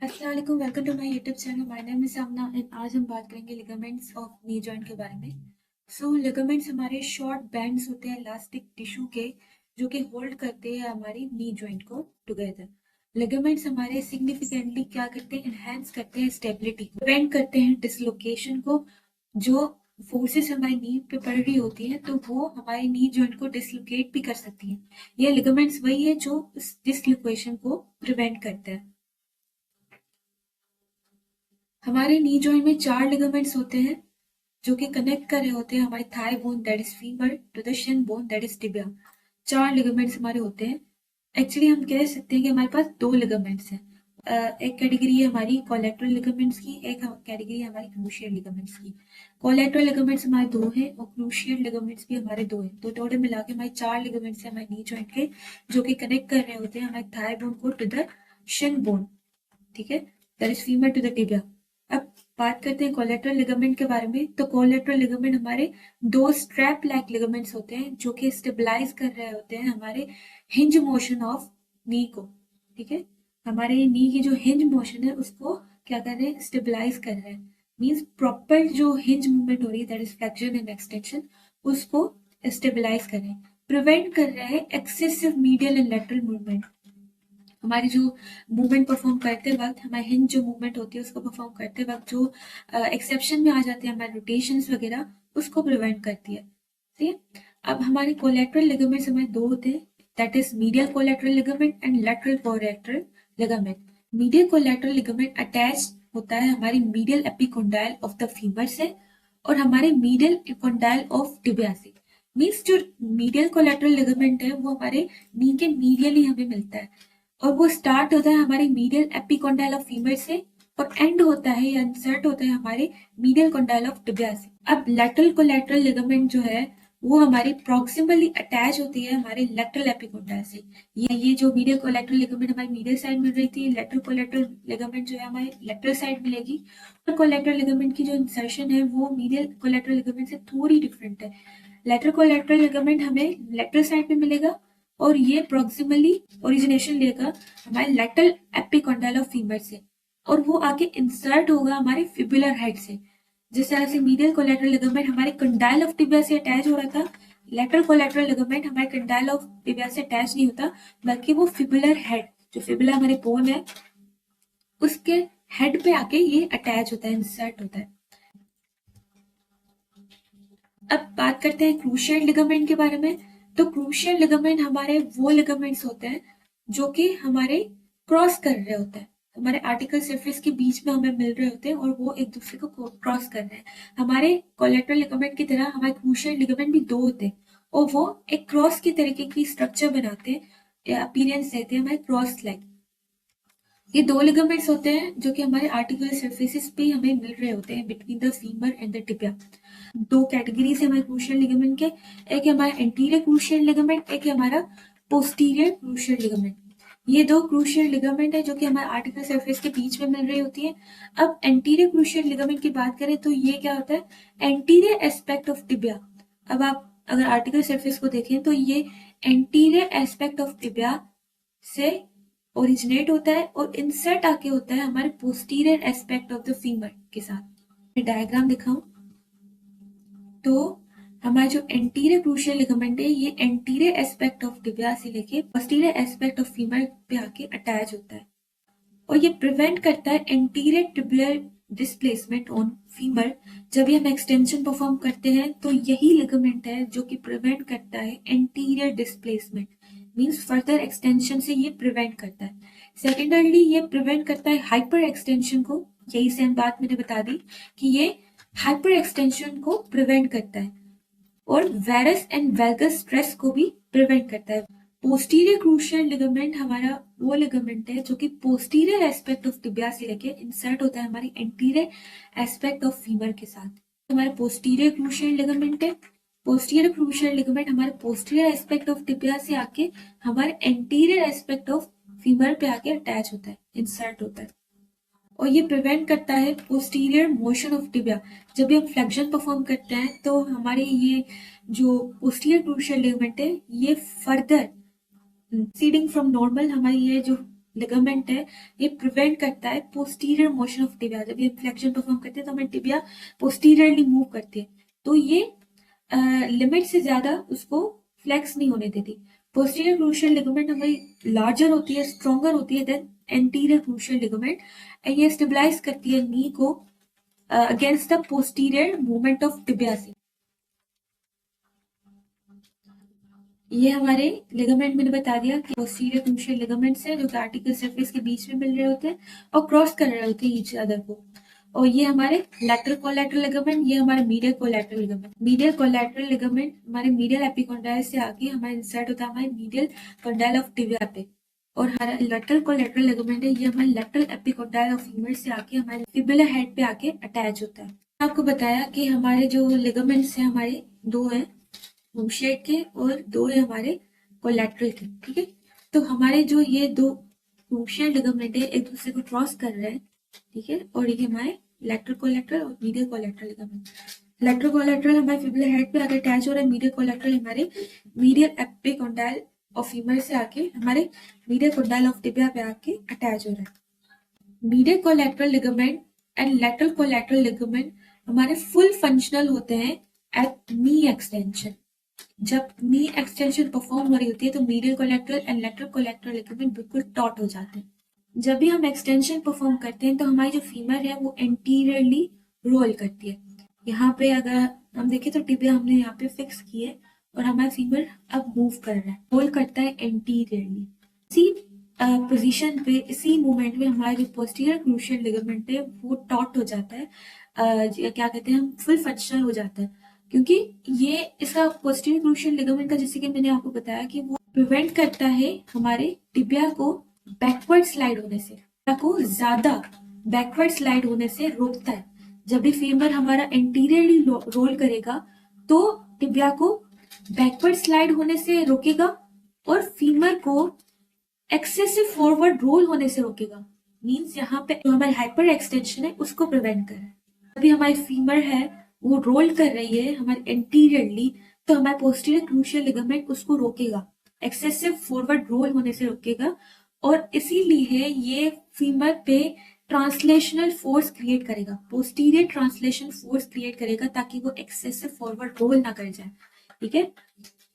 अस्सलाम वालेकुम, welcome to my YouTube channel. My name is Samna and आज हम बात करेंगे लिगामेंट्स ऑफ नी जॉइंट के बारे में। लिगामेंट्स हमारे शॉर्ट बैंड्स होते हैं इलास्टिक टिश्यू के, जो कि होल्ड करते हैं हमारी नी जॉइंट को टुगेदर। लिगामेंट्स हमारे सिग्निफिकेंटली क्या करते हैं, एनहेंस करते हैं स्टेबिलिटी को, प्रिवेंट करते हैं डिसलोकेशन को। जो फोर्सेस हमारी नी पे पड़ रही होती हैं तो वो हमारे नी जॉइंट को डिसलोकेट भी कर सकती हैं। ये लिगामेंट्स वही है जो इस डिसलोकेशन को प्रिवेंट करते हैं। हमारे नी जॉइंट में 4 लिगामेंट्स होते हैं जो कि कनेक्ट कर रहे होते हैं हमारे thigh bone that is femur to the shin bone that is tibia. 4 ligaments हमारे होते हैं। एक्चुअली हम कह सकते हैं कि हमारे पास 2 लिगामेंट्स हैं। एक कैटेगरी है हमारी कोलेटरल लिगामेंट्स की, एक कैटेगरी है हमारी क्रूशियल लिगामेंट्स की। कोलेटरल लिगामेंट्स हमारे 2 हैं और क्रूशियल लिगामेंट्स भी हमारे 2 हैं। तो टोटल मिला के हमारे 4 लिगामेंट्स हैं हमारे नी जॉइंट के, जो कि कनेक्ट कर रहे होते हैं हमारे थाई बोन को टू द शिन बोन, ठीक है, that is femur to the tibia. अब बात करते हैं कोलेटरल लिगामेंट के बारे में। तो कोलेटरल लिगामेंट हमारे 2 स्ट्रैप लाइक लिगामेंट्स होते हैं जो कि स्टेबलाइज कर रहे होते हैं हमारे हिंज मोशन ऑफ नी को, ठीक है। हमारे नी की जो हिंज मोशन है उसको क्या कर रहे हैं, स्टेबलाइज कर रहे हैं। मींस प्रॉपर जो हिंज मूवमेंट हो रही है that is flexion and extension, उसको स्टेबलाइज कर रहे हैं। प्रिवेंट कर रहे हैं excessive medial and lateral movement. हमारी जो मूवमेंट परफॉर्म करते वक्त, हमारी हिंज जो मूवमेंट होती है उसको परफॉर्म करते वक्त जो एक्सेप्शन में आ जाते हैं हमारे रोटेशंस वगैरह, उसको प्रिवेंट करती है, ठीक है। अब हमारे कोलेटरल लिगामेंट्स हमारे 2 होते हैं, that is medial collateral ligament and lateral collateral ligament. Medial collateral ligament attach होता है हमारी medial epicondyle of the femur से और हमारे मीडियल एपिकोंडाइल ऑफ टिबिया से। मीन्स जो मीडियल कोलेटरल लिगामेंट है वो हमारे नी के मीडियली हमें मिलता है और वो स्टार्ट होता है हमारे मीडियल एपिकोंडाइल ऑफ फीमर से और एंड होता है या इंसर्ट होता है हमारे मीडियल कोंडाइल ऑफ टिबिया से। अब लेटरल कोलेटरल लिगामेंट जो है वो हमारी प्रॉक्सिमली अटैच होती है हमारे लेटरल एपिकोंडाइल से। ये जो मीडियल कोलेटरल लिगामेंट हमारी मीडियल साइड मिल रही थी, लेटरल कोलेटरल लिगामेंट जो है हमारे लेटरल साइड मिलेगी। और कोलेटरल लिगामेंट की जो इंसर्शन है वो मीडियल कोलेटरल लिगामेंट से थोड़ी डिफरेंट है। लेटरल कोलेटरल लिगामेंट हमें लेटरल साइड पे मिलेगा और ये प्रॉक्सिमली ओरिजिनेशन लेगा हमारे लेटरल एपिकोंडाइल ऑफ फीमर से और वो आके इंसर्ट होगा हमारे फिबुलर हेड से। जिस तरह से मीडियल कोलेटरल लिगामेंट हमारे कंडाइल ऑफ टिबिया से अटैच हो रहा था, लेटरल कोलेटरल लिगामेंट हमारे कंडाइल ऑफ टिबिया से अटैच नहीं होता, बल्कि वो फिबुलर हेड, जो फिबुला हमारे बोन है उसके हेड पे आके ये अटैच होता है, इंसर्ट होता है। अब बात करते हैं क्रूशियल लिगामेंट के बारे में। तो क्रूशियल लिगामेंट हमारे वो लिगामेंट्स होते हैं जो कि हमारे क्रॉस कर रहे होते हैं, हमारे आर्टिकल सरफेस के बीच में हमें मिल रहे होते हैं और वो एक दूसरे को क्रॉस कर रहे हैं। हमारे कोलेटरल लिगामेंट की तरह हमारे क्रूशियल लिगामेंट भी 2 होते हैं और वो एक क्रॉस की तरीके की स्ट्रक्चर बनाते हैं, अपीयरेंस देते हैं हमारे क्रॉस लाइक। ये 2 लिगामेंट्स होते हैं जो कि हमारे आर्टिकुलर सरफेसेस पे हमें मिल रहे होते हैं between the femur and the tibia. 2 categories है हमारे क्रूशियल लिगामेंट के, एक है हमारा एंटीरियर क्रूशियल लिगामेंट, एक है हमारा पोस्टीरियर क्रूशियल लिगामेंट। ये 2 क्रूशियल लिगामेंट है जो कि हमारे आर्टिकुलर सरफेस के बीच में मिल रही होती है। अब एंटीरियर क्रूशियल लिगामेंट की बात करें तो ये क्या होता है, एंटीरियर एस्पेक्ट ऑफ टिबिया। अब आप अगर आर्टिकुलर सरफेस को देखें तो ये एंटीरियर एस्पेक्ट ऑफ टिबिया से ओरिजिनेट होता है और इंसर्ट आके होता है हमारे posterior aspect of the femur के साथ। मैं डायग्राम दिखाऊं तो हमारा जो एंटीरियर क्रूशियल लिगामेंट है ये एंटीरियर एस्पेक्ट ऑफ टिबिया से लेके पोस्टीरियर एस्पेक्ट ऑफ फीमर पे आके अटैच होता है और ये प्रिवेंट करता है anterior tibial displacement on femur. जब भी हम एक्सटेंशन परफॉर्म करते हैं तो यही लिगामेंट है जो कि प्रिवेंट करता है anterior displacement, means further extension से ये प्रिवेंट करता है। सेकेंडरली ये प्रिवेंट करता है हाइपर एक्सटेंशन को, यही सेम बात मैंने बता दी कि ये हाइपर एक्सटेंशन को प्रिवेंट करता है और वेरस एंड वेल्गस स्ट्रेस को भी प्रिवेंट करता है। पोस्टीरियर क्रूशियल लिगामेंट हमारा वो लिगामेंट है जो कि पोस्टीरियर एस्पेक्ट ऑफ टिबिया से लेके इंसर्ट होता है हमारी एंटीरियर एस्पेक्ट ऑफ फीमर के साथ। हमारा पोस्टीरियर क्रूशियल लिगामेंट है। पोस्टीरियर क्रूशियल लिगामेंट हमारे पोस्टीरियर एस्पेक्ट ऑफ टिबिया से आके हमारे एंटीरियर एस्पेक्ट ऑफ फीमर पे आके अटैच होता है, इंसर्ट होता है और ये प्रिवेंट करता है पोस्टीरियर मोशन ऑफ टिबिया। जब भी हम फ्लेक्शन परफॉर्म करते हैं तो हमारे ये जो पोस्टीरियर क्रूशियल लिगामेंट है ये फर्दर सीडिंग फ्रॉम नॉर्मल, हमारी ये जो लिगामेंट है ये प्रिवेंट करता है पोस्टीरियर मोशन ऑफ टिबिया। जब ये फ्लेक्शन परफॉर्म करते हैं तो हमारी टिबिया पोस्टीरियरली मूव करती है, तो ये लिमिट से ज्यादा उसको फ्लेक्स नहीं होने देती। पोस्टीरियर क्रूशियल लिगामेंट हमारी लार्जर होती है, स्ट्रॉन्गर होती है than anterior cruciate ligament, and ये स्टेबलाइज करती है नी को against the posterior movement of tibia से। ये हमारे लिगामेंट मैंने बता दिया कि पोस्टीरियर क्रूशियल लिगामेंट्स है जो कि आर्टिकल सरफेस के बीच में मिल रहे होते हैं और क्रॉस कर रहे होते हैं ईच अदर को। और ये हमारे लैटरल कोलैटरल लिगामेंट, ये हमारे medial collateral ligament. Medial collateral ligament हमारे मीडियल एपिकोंडाइल से आके हमारे इंसर्ट होता है हमारे मीडियल कंडाइल ऑफ टिबिया पे, और हमारा लैटरल कोलैटरल लिगामेंट है ये हमारे लैटरल एपिकोंडाइल ऑफ फीमर से आके हमारे फिबुलर हेड पे आके अटैच होता है। आपको बताया कि हमारे जो लिगामेंट्स हैं हमारे दो हैं, होमशेड के, और दो है हमारे कोलैटरल के। ठीक है, तो हमारे जो ये दो होमशेड लिगामेंट है एक दूसरे को क्रॉस कर रहे हैं। ठीक है, और ये हमारे लैटरल कोलैटरल और medial collateral ligament. Lateral collateral हमारे फिबुलर हेड पे आके अटैच हो रहा है, मीडियल कोलैटरल हमारे मीडियल एपिकोंडाइल ऑफ फीमर से आके हमारे मीडियल कंडाइल ऑफ टिबिया पे आके अटैच हो रहा है। Medial collateral ligament and lateral collateral ligament हमारे फुल फंक्शनल होते हैं एट नी एक्सटेंशन। जब नी एक्सटेंशन परफॉर्म हो रही होती है तो medial collateral and lateral collateral ligament बिल्कुल टॉट हो जाते हैं। जब भी हम एक्सटेंशन परफॉर्म करते हैं तो हमारी जो फीमर है वो एंटीरियरली रोल करती है। यहाँ पे अगर हम देखें तो टिबिया हमने यहाँ पे फिक्स की है और हमारा फीमर अब मूव कर रहा है, रोल करता है एंटीरियरली। इसी पोजीशन पे, इसी मूवमेंट में हमारा जो पोस्टीरियर क्रूशियल लिगामेंट है वो टॉट हो जाता है, क्या कहते हैं हम, फुल फंक्शनल हो जाता है, क्योंकि ये इसका पोस्टीरियर क्रूशियल लिगामेंट का, जैसे कि मैंने आपको बताया कि वो प्रिवेंट करता है हमारे टिबिया को बैकवर्ड स्लाइड होने से, को ज्यादा बैकवर्ड स्लाइड होने से रोकता है। जब भी फीमर हमारा एंटीरियरली रोल करेगा तो टिबिया को बैकवर्ड स्लाइड होने से रोकेगा और फीमर को एक्सेसिव फॉरवर्ड रोल होने से रोकेगा। मींस यहाँ पे जो हमारी हाइपर एक्सटेंशन है उसको प्रिवेंट कर रहा है। अभी हमारी फीमर है वो रोल कर रही है हमारे एंटीरियरली, तो हमारे पोस्टीरियर क्रूशियल लिगामेंट उसको रोकेगा, एक्सेसिव फॉरवर्ड रोल होने से रोकेगा, और इसीलिए ये फीमर पे ट्रांसलेशनल फोर्स क्रिएट करेगा, पोस्टीरियर ट्रांसलेशन फोर्स क्रिएट करेगा ताकि वो एक्सेसिव फॉरवर्ड रोल ना कर जाए। ठीक है,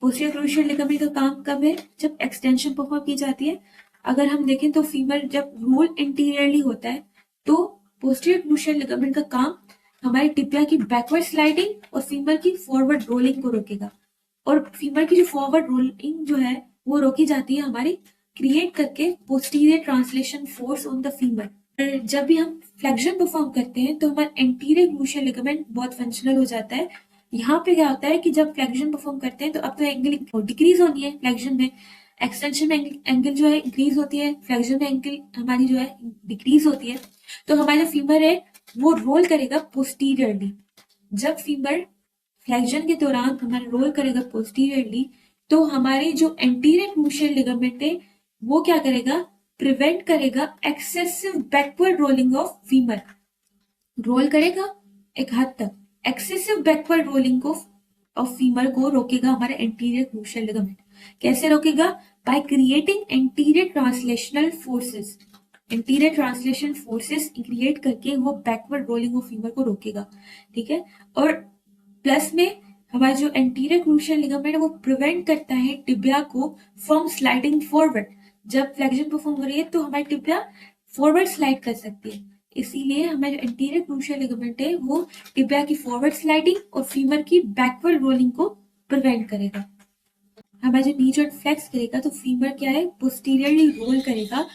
पोस्टीरियर क्रूशियल लिगामेंट का काम कब है, जब एक्सटेंशन परफॉर्म की जाती है। अगर हम देखें तो फीमर जब रोल इंटीरियरली होता है तो पोस्टीरियर क्रूशियल लिगामेंट का काम हमारे टिबिया की बैकवर्ड स्लाइडिंग और फीमर की फॉरवर्ड रोलिंग को रोकेगा, और फीमर की जो फॉरवर्ड रोलिंग जो है वो रोकी जाती है हमारी क्रिएट करके posterior translation force on the femur. जब भी हम फ्लेक्शन परफॉर्म करते हैं तो हमारा एंटीरियर क्रूशियल लिगामेंट बहुत फंक्शनल हो जाता है। यहाँ पे क्या होता है कि जब फ्लेक्शन परफॉर्म करते हैं तो अब तो एंगल डिक्रीज होनी है, फ्लेक्शन में, एक्सटेंशन में एंगल जो है इंक्रीज होती है, फ्लेक्शन में एंगल हमारी जो है डिक्रीज होती है। तो हमारा जो फीमर है वो रोल करेगा पोस्टीरियरली। जब फीमर फ्लेक्शन के दौरान हमारा रोल करेगा पोस्टीरियरली तो हमारे जो एंटीरियर क्रूशियल लिगामेंट है वो क्या करेगा, प्रिवेंट करेगा excessive backward rolling of femur. Roll करेगा एक हद तक, excessive backward rolling of femur को रोकेगा हमारा एंटीरियर क्रूशियल लिगामेंट। कैसे रोकेगा, by creating anterior translational forces. Anterior translation forces create करके वो बैकवर्ड रोलिंग ऑफ फीमर को रोकेगा। ठीक है, और प्लस में हमारा जो एंटीरियर क्रूशियल लिगामेंट है वो प्रिवेंट करता है टिबिया को फ्रॉम स्लाइडिंग फॉरवर्ड। जब फ्लेक्शन परफॉर्म हो रही है तो हमारी टिबिया फॉरवर्ड स्लाइड कर सकती है, इसीलिए हमारे एंटीरियर क्रूशियल लिगामेंट है वो टिबिया की फॉरवर्ड स्लाइडिंग और फीमर की बैकवर्ड रोलिंग को प्रिवेंट करेगा। हमारा जो नी जॉइंट फ्लेक्स करेगा तो फीमर क्या है, पोस्टीरियरली रोल करेगा,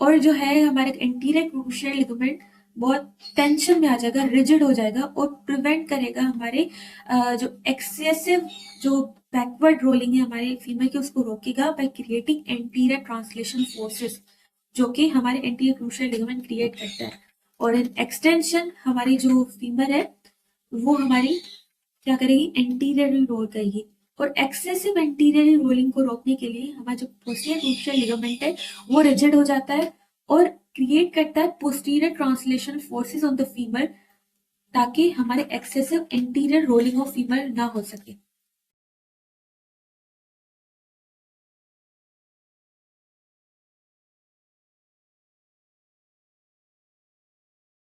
और जो है हमारे एंटीरियर क्रूशियल लिगामेंट बहुत टेंशन में आ जाएगा, रिजिड हो जाएगा और प्रिवेंट करेगा हमारे जो एक्सेसिव जो बैकवर्ड रोलिंग है हमारे फीमर की उसको रोकेगा by creating anterior translation forces, जो कि हमारे एंटीरियर क्रूशियल लिगामेंट क्रिएट करता है। और इन एक्सटेंशन हमारी जो फीमर है वो हमारी क्या करेगी, एंटीरियर रोल करेगी, और एक्सेसिव एंटीरियर रोलिंग को रोकने के लिए हमारा जो पोस्टीरियर क्रूशियल लिगामेंट है वो रिजिड हो जाता है और क्रिएट करता है posterior translation forces on the femur, ताकि हमारे excessive anterior rolling of femur ना हो सके।